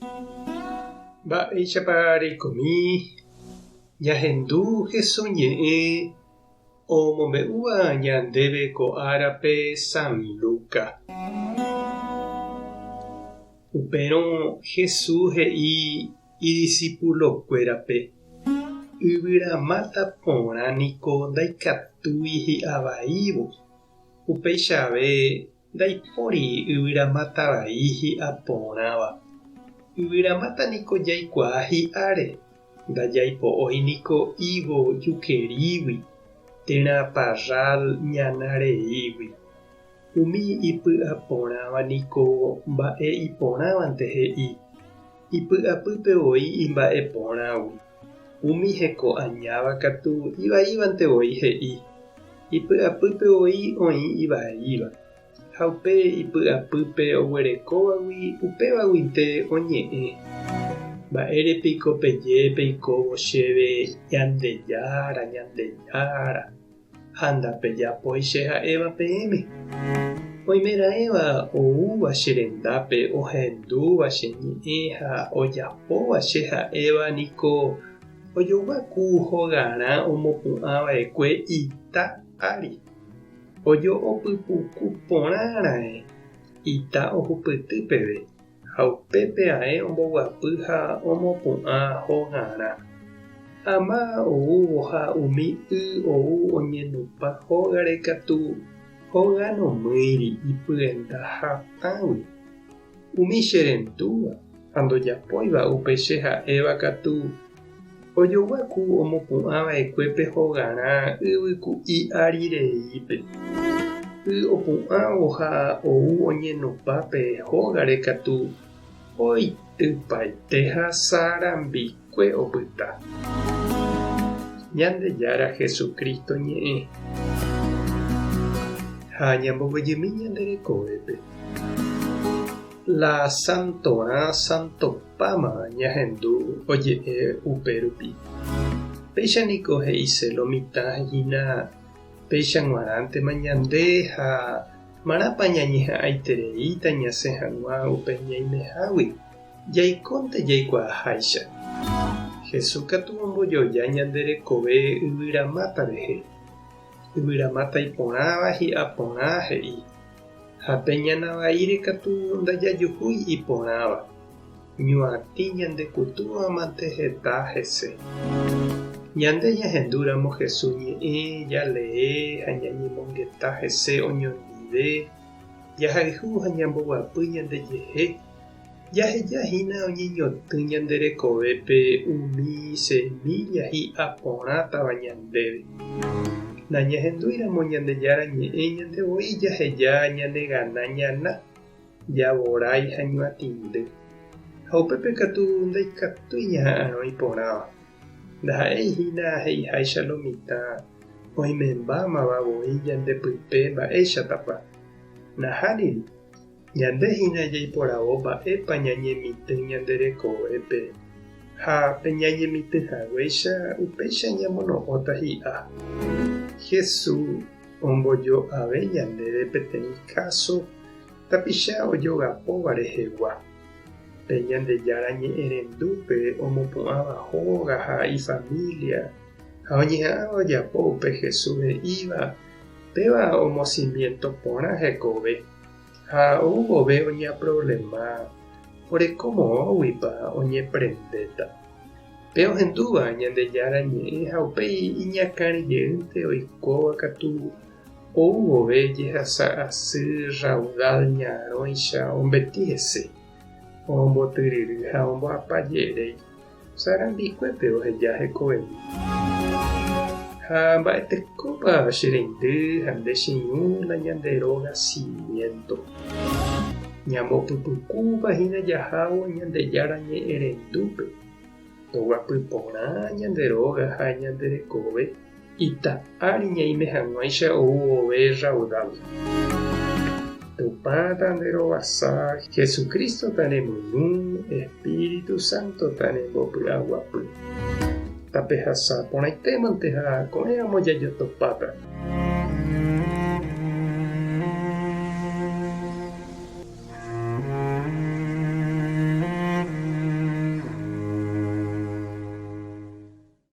Mba'éichapa reikomi ñahendu hesoñe'ẽ omombe'úva ñandéve ko árape San Luka. Upérõ Jesús he'i idiscipulokuérape: yvyramáta porã niko ndaikatúi hi'avaívo. Upeichave ndaipóri yvyramatavai hi'aporãva. Yvyramáta niko jaikuaa hi'áre, ndajaipo'ói niko higo jukerígui, térã parral ñanareígui. Umi ipy'aporãva niko mba'e iporãvante he'i. Ipy'apýpevoi imba'eporãgui. Umi heko añáva katu ivaívantevoi he'i. Ipy'apýpevoi oĩ ivaíva. Ha upe ipy'apýpe oguerekóvagui upevaguinte oñe'ẽ. Mba'érepiko peje peikóvo chéve ñandejára. Ha ndapejapói che ha'éva peẽme. Oimerã'éva oúva che rendápe ohendúva che ñe'ẽ ha ojapóva che ha'éva niko ojoguaku hogarã omopu'ãva'ekue ita ári. Ojo'opypuku porãra'e ita ohupyty peve, ha upépe ae omboguapy ha omopu'ã hogarã. Ama oúvo ha umi ou oñenupa hógare katu hoganomýiri ipyenda hatãgui. Umi che rendúva ha ndojapóiva upe che ha'éva katu ojoguaku omopu'ãva'ekuépe hogarã yvyku'i arireípe. Opu'ãvo ha ou oñenupápe hógare katu oitypaite ha sarambikue opyta. Ñandejára Jesukristo ñe'ẽ ha ñamboguejymi ñanderekovépe. La Santorã Santopáma ñahendu oje'e upérupi. Péichaniko he'ise lo mitã hína péicha g̃uarãntema ñande ha marãpa ñañeha'ãitereíta ñasẽ hag̃ua upe ñaimehágui. Jaikónte jaikuaaháicha. Jesús katu ombojoja ñanderekove yvyramáta rehe. Yvyramáta iporãva hi'aporã he'i. Ha peñanavaíre katu ndajajuhúi iporãva. Ñuatĩ ñandekutúvamante heta hese. Ñande ñahendúramo Jesús ñe'ẽ jalee ha ñañemongeta hese oñondive. Jahayhu ha ñamboguapy ñandejehe. Jahejahína oñeñotỹ ñanderekovépe umi semilla hi'aporãtava ñandéve. Nañahendúiramo Ñandejára ñe'ẽ ñandevoi jaheja ñandegana ñana, javorái ha ñuatĩndy. Ha upépe katu ndaikatúi ñaha'ãrõ iporãva. Ndaha'éihína he'iháicha lo mitã oimembámavavoi ñandepype mba'éichatapa. Nahániri ñandehína jaiporavo mba'épa ñañemitỹ ñanderekovépe ha peñañemitỹhaguéicha upéicha ñamono'õta hi'a. Jesús ombojo'ave ñandéve peteĩ káso tapicha ojogapóva rehegua. Pe Ñandejára ñe'ẽ rendúpe omopu'ãva hóga ha ifamilia ha oñeha'ãva ojapo upe Jesús he'íva péva omocimiento porã hekove ha ouvove oñaproblema orekomo'õguipa oñeprendéta. Pe ohendúva Ñandejára ñe'ẽ ha upéi iñakãrijeýnte oikóva katu ouvove jehasa asy raudal ñarõicha ombetĩ hese. Ombotyryry ha omboapajeréi sarambikuépe oheja hekovemi. Ha mba'etekópa che reindy ha ndechiñúna ñande róga cimiento. Ñambopypykúvahína jahávo Ñandejára ñe'ẽ rendúpe. Toguapy porã ñande róga ha ñanderekove ita'ári ñaime hag̃uáicha ouvove raudal. Tupãta nderovasa Jesucristo tanemyũ, Espíritu Santo tanembopy'aguapy. Tapehasa porãitémante ha ko'ẽramo jajotopáta.